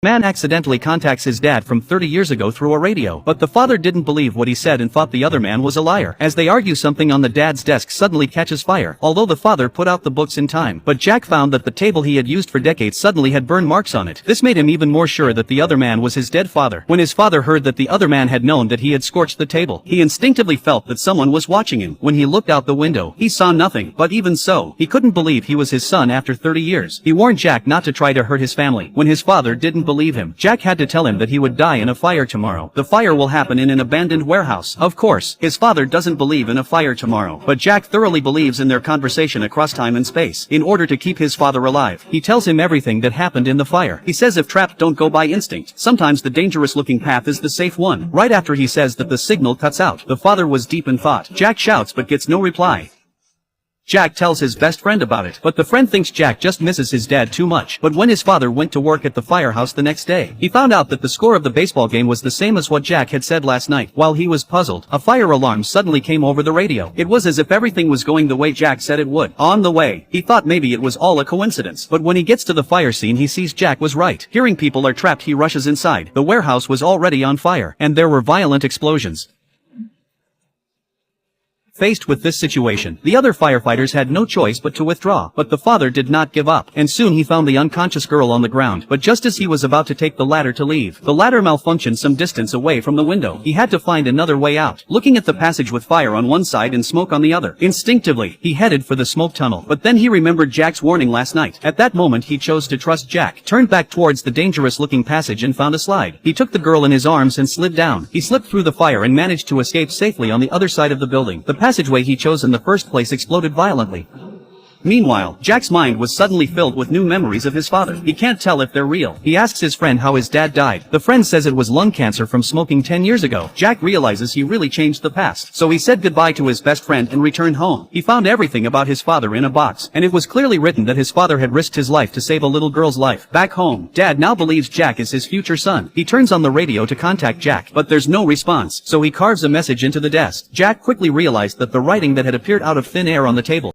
Man accidentally contacts his dad from 30 years ago through a radio, but the father didn't believe what he said and thought the other man was a liar. As they argue, something on the dad's desk suddenly catches fire, although the father put out the books in time. But Jack found that the table he had used for decades suddenly had burn marks on it. This made him even more sure that the other man was his dead father. When his father heard that the other man had known that he had scorched the table, he instinctively felt that someone was watching him. When he looked out the window, he saw nothing, but even so, he couldn't believe he was his son after 30 years. He warned Jack not to try to hurt his family. When his father didn't believe him, Jack had to tell him that he would die in a fire tomorrow. The fire will happen in an abandoned warehouse. Of course, his father doesn't believe in a fire tomorrow, but Jack thoroughly believes in their conversation across time and space. In order to keep his father alive, he tells him everything that happened in the fire. He says if trapped, don't go by instinct. Sometimes the dangerous looking path is the safe one. Right after he says that the signal cuts out, the father was deep in thought. Jack shouts but gets no reply. Jack tells his best friend about it, but the friend thinks Jack just misses his dad too much. But when his father went to work at the firehouse the next day, he found out that the score of the baseball game was the same as what Jack had said last night. While he was puzzled, a fire alarm suddenly came over the radio. It was as if everything was going the way Jack said it would. On the way, he thought maybe it was all a coincidence, but when he gets to the fire scene, he sees Jack was right. Hearing people are trapped, he rushes inside. The warehouse was already on fire, and there were violent explosions. Faced with this situation, the other firefighters had no choice but to withdraw, but the father did not give up, and soon he found the unconscious girl on the ground. But just as he was about to take the ladder to leave, the ladder malfunctioned some distance away from the window. He had to find another way out. Looking at the passage with fire on one side and smoke on the other, instinctively, he headed for the smoke tunnel. But then he remembered Jack's warning last night. At that moment, he chose to trust Jack, turned back towards the dangerous-looking passage and found a slide. He took the girl in his arms and slid down. He slipped through the fire and managed to escape safely on the other side of the building. The passageway he chose in the first place exploded violently. Meanwhile, Jack's mind was suddenly filled with new memories of his father. He can't tell if they're real. He asks his friend how his dad died. The friend says it was lung cancer from smoking 10 years ago. Jack realizes he really changed the past. So he said goodbye to his best friend and returned home. He found everything about his father in a box, and it was clearly written that his father had risked his life to save a little girl's life. Back home, Dad now believes Jack is his future son. He turns on the radio to contact Jack, but there's no response, so he carves a message into the desk. Jack quickly realized that the writing that had appeared out of thin air on the table